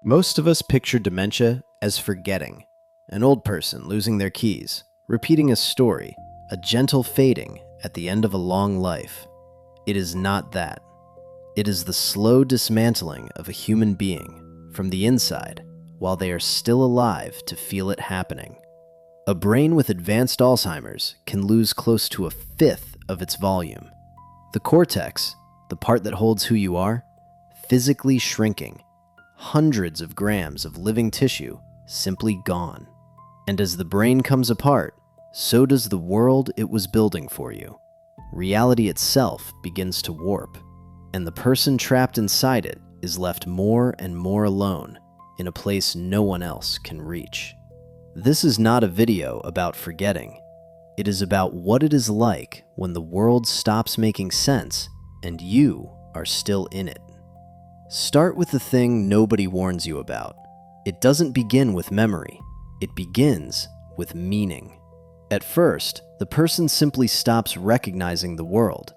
Most of us picture dementia as forgetting, an old person losing their keys, repeating a story, a gentle fading at the end of a long life. It is not that. It is the slow dismantling of a human being from the inside while they are still alive to feel it happening. A brain with advanced Alzheimer's can lose close to a fifth of its volume. The cortex, the part that holds who you are, physically shrinking. Hundreds of grams of living tissue simply gone. And as the brain comes apart, so does the world it was building for you. Reality itself begins to warp, and the person trapped inside it is left more and more alone in a place no one else can reach. This is not a video about forgetting. It is about what it is like when the world stops making sense and you are still in it. Start with the thing nobody warns you about. It doesn't begin with memory. It begins with meaning. At first, the person simply stops recognizing the world,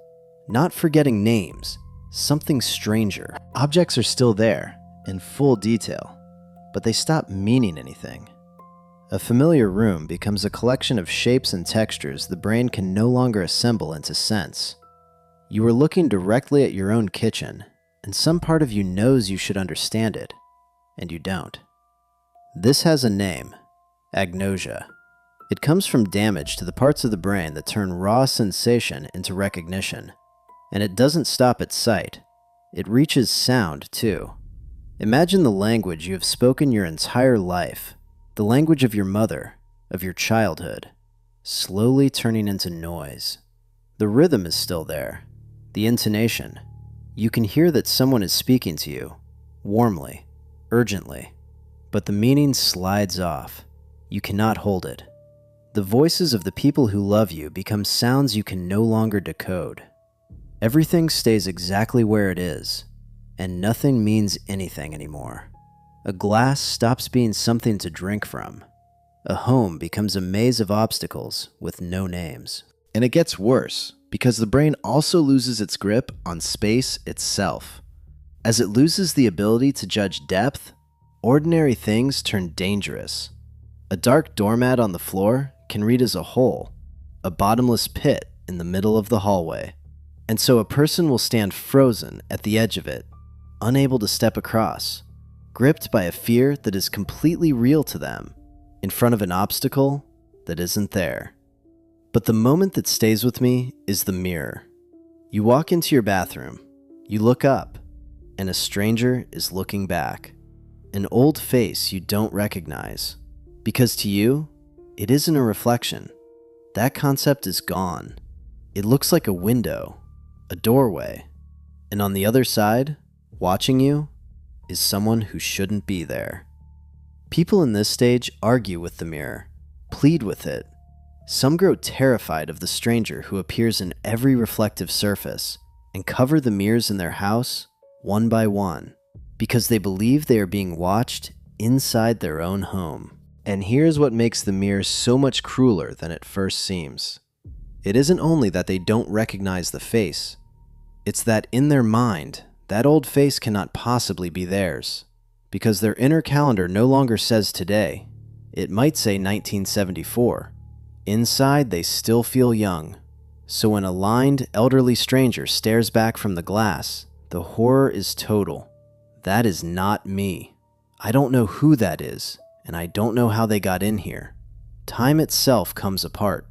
not forgetting names, something stranger. Objects are still there, in full detail, but they stop meaning anything. A familiar room becomes a collection of shapes and textures the brain can no longer assemble into sense. You are looking directly at your own kitchen, and some part of you knows you should understand it, and you don't. This has a name: agnosia. It comes from damage to the parts of the brain that turn raw sensation into recognition. And it doesn't stop at sight. It reaches sound, too. Imagine the language you have spoken your entire life, the language of your mother, of your childhood, slowly turning into noise. The rhythm is still there, the intonation. You can hear that someone is speaking to you, warmly, urgently, but the meaning slides off. You cannot hold it. The voices of the people who love you become sounds you can no longer decode. Everything stays exactly where it is, and nothing means anything anymore. A glass stops being something to drink from. A home becomes a maze of obstacles with no names. And it gets worse, because the brain also loses its grip on space itself. As it loses the ability to judge depth, ordinary things turn dangerous. A dark doormat on the floor can read as a hole, a bottomless pit in the middle of the hallway. And so a person will stand frozen at the edge of it, unable to step across, gripped by a fear that is completely real to them, in front of an obstacle that isn't there. But the moment that stays with me is the mirror. You walk into your bathroom, you look up, and a stranger is looking back. An old face you don't recognize. Because to you, it isn't a reflection. That concept is gone. It looks like a window, a doorway, and on the other side, watching you, is someone who shouldn't be there. People in this stage argue with the mirror, plead with it. Some grow terrified of the stranger who appears in every reflective surface and cover the mirrors in their house one by one because they believe they are being watched inside their own home. And here's what makes the mirror so much crueler than it first seems. It isn't only that they don't recognize the face, it's that in their mind, that old face cannot possibly be theirs, because their inner calendar no longer says today. It might say 1974. Inside, they still feel young. So when a lined, elderly stranger stares back from the glass, the horror is total. That is not me. I don't know who that is, and I don't know how they got in here. Time itself comes apart.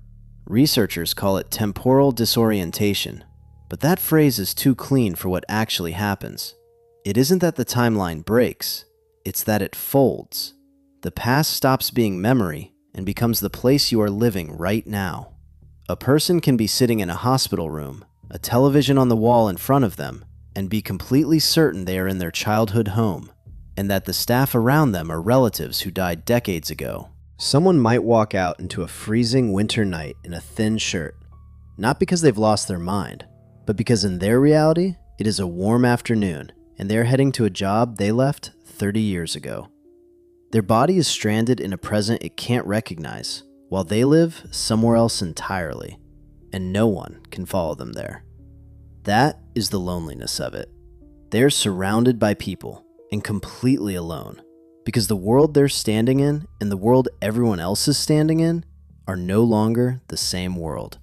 Researchers call it temporal disorientation, but that phrase is too clean for what actually happens. It isn't that the timeline breaks, it's that it folds. The past stops being memory and becomes the place you are living right now. A person can be sitting in a hospital room, a television on the wall in front of them, and be completely certain they are in their childhood home, and that the staff around them are relatives who died decades ago. Someone might walk out into a freezing winter night in a thin shirt, not because they've lost their mind, but because in their reality, it is a warm afternoon, and they're heading to a job they left 30 years ago. Their body is stranded in a present it can't recognize, while they live somewhere else entirely, and no one can follow them there. That is the loneliness of it. They're surrounded by people and completely alone, because the world they're standing in and the world everyone else is standing in are no longer the same world.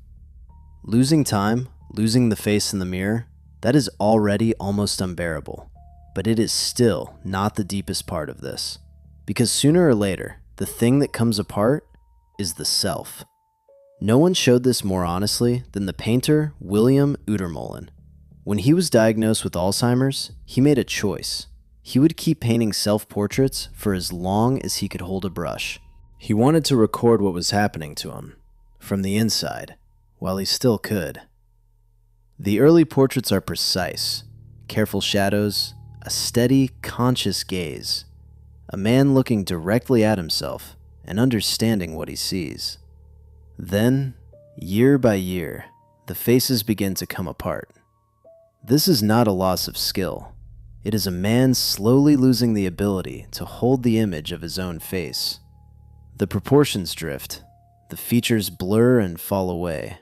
Losing time, losing the face in the mirror, that is already almost unbearable. But it is still not the deepest part of this. Because sooner or later, the thing that comes apart is the self. No one showed this more honestly than the painter William Udermolen. When he was diagnosed with Alzheimer's, he made a choice. He would keep painting self-portraits for as long as he could hold a brush. He wanted to record what was happening to him, from the inside, while he still could. The early portraits are precise, careful shadows, a steady, conscious gaze, a man looking directly at himself and understanding what he sees. Then, year by year, the faces begin to come apart. This is not a loss of skill. It is a man slowly losing the ability to hold the image of his own face. The proportions drift, the features blur and fall away,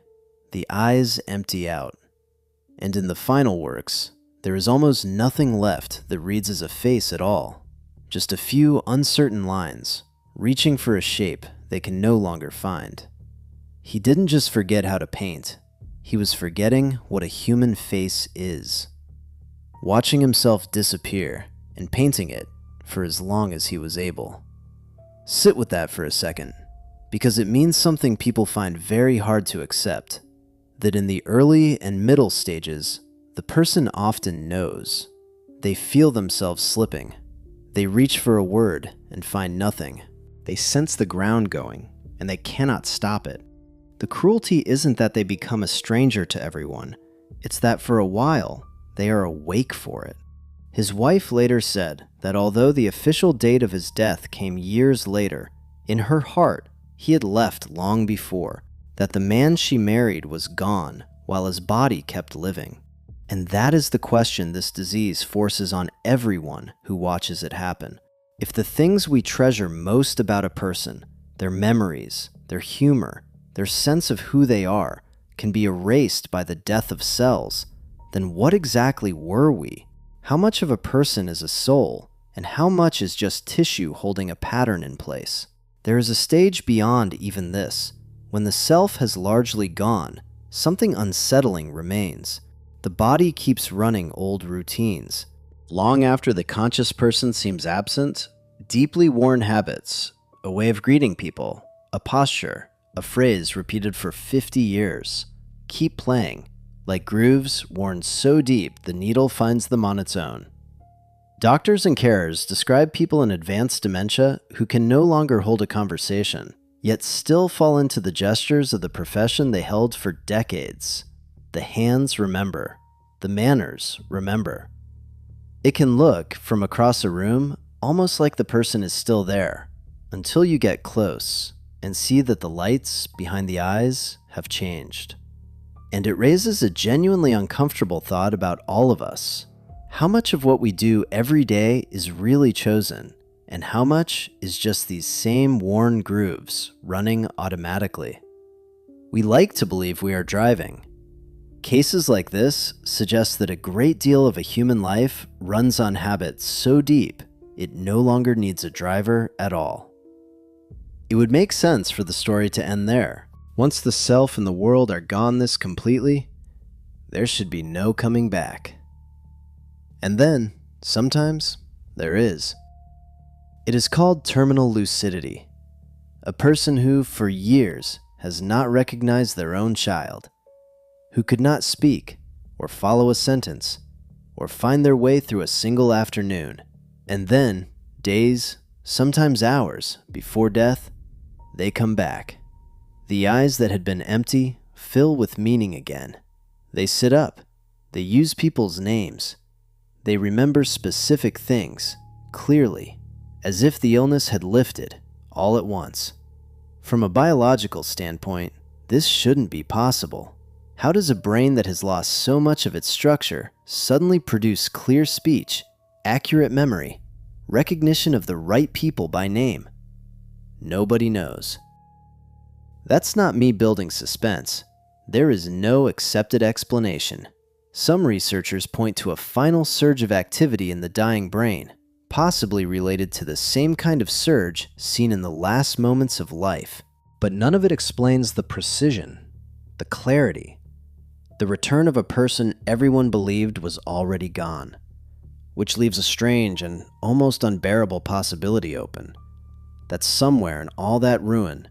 the eyes empty out. And in the final works, there is almost nothing left that reads as a face at all. Just a few uncertain lines, reaching for a shape they can no longer find. He didn't just forget how to paint, he was forgetting what a human face is. Watching himself disappear and painting it for as long as he was able. Sit with that for a second, because it means something people find very hard to accept, that in the early and middle stages, the person often knows. They feel themselves slipping. They reach for a word and find nothing. They sense the ground going, and they cannot stop it. The cruelty isn't that they become a stranger to everyone. It's that for a while, they are awake for it. His wife later said that although the official date of his death came years later, in her heart, he had left long before, that the man she married was gone while his body kept living. And that is the question this disease forces on everyone who watches it happen. If the things we treasure most about a person, their memories, their humor, their sense of who they are, can be erased by the death of cells, then what exactly were we? How much of a person is a soul, and how much is just tissue holding a pattern in place? There is a stage beyond even this. When the self has largely gone, something unsettling remains. The body keeps running old routines. Long after the conscious person seems absent, deeply worn habits, a way of greeting people, a posture, a phrase repeated for 50 years, keep playing, like grooves worn so deep the needle finds them on its own. Doctors and carers describe people in advanced dementia who can no longer hold a conversation, yet still fall into the gestures of the profession they held for decades. The hands remember. The manners remember. It can look, from across a room, almost like the person is still there, until you get close and see that the lights behind the eyes have changed. And it raises a genuinely uncomfortable thought about all of us. How much of what we do every day is really chosen, and how much is just these same worn grooves running automatically? We like to believe we are driving. Cases like this suggest that a great deal of a human life runs on habits so deep it no longer needs a driver at all. It would make sense for the story to end there. Once the self and the world are gone this completely, there should be no coming back. And then, sometimes, there is. It is called terminal lucidity. A person who, for years, has not recognized their own child, who could not speak, or follow a sentence, or find their way through a single afternoon, and then, days, sometimes hours, before death, they come back. The eyes that had been empty fill with meaning again. They sit up. They use people's names. They remember specific things, clearly, as if the illness had lifted, all at once. From a biological standpoint, this shouldn't be possible. How does a brain that has lost so much of its structure suddenly produce clear speech, accurate memory, recognition of the right people by name? Nobody knows. That's not me building suspense. There is no accepted explanation. Some researchers point to a final surge of activity in the dying brain, possibly related to the same kind of surge seen in the last moments of life. But none of it explains the precision, the clarity, the return of a person everyone believed was already gone, which leaves a strange and almost unbearable possibility open, that somewhere in all that ruin,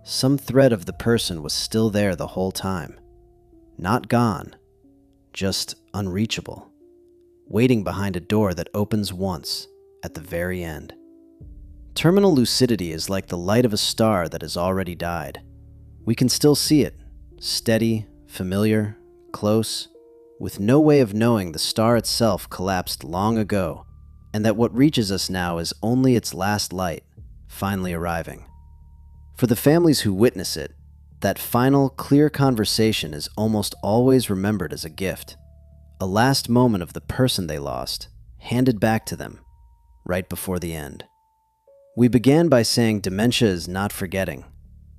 some thread of the person was still there the whole time. Not gone, just unreachable, waiting behind a door that opens once at the very end. Terminal lucidity is like the light of a star that has already died. We can still see it, steady, familiar, close, with no way of knowing the star itself collapsed long ago, and that what reaches us now is only its last light, finally arriving. For the families who witness it, that final, clear conversation is almost always remembered as a gift, a last moment of the person they lost, handed back to them, right before the end. We began by saying dementia is not forgetting.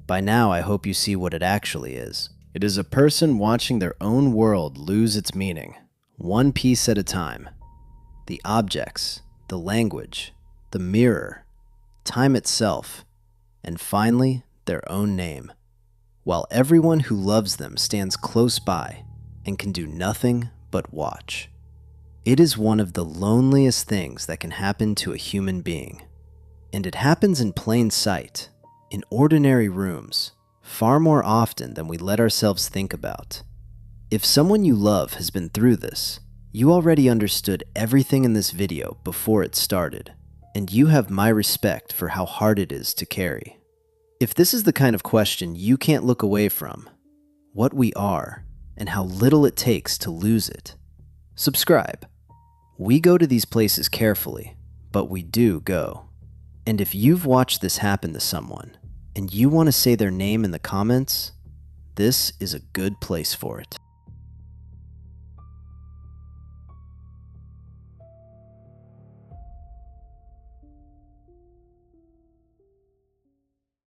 By now, I hope you see what it actually is. It is a person watching their own world lose its meaning, one piece at a time. The objects, the language, the mirror, time itself, and finally, their own name, while everyone who loves them stands close by and can do nothing but watch. It is one of the loneliest things that can happen to a human being, and it happens in plain sight, in ordinary rooms, far more often than we let ourselves think about. If someone you love has been through this, you already understood everything in this video before it started, and you have my respect for how hard it is to carry. If this is the kind of question you can't look away from, what we are, and how little it takes to lose it, subscribe. We go to these places carefully, but we do go. And if you've watched this happen to someone, and you want to say their name in the comments, this is a good place for it.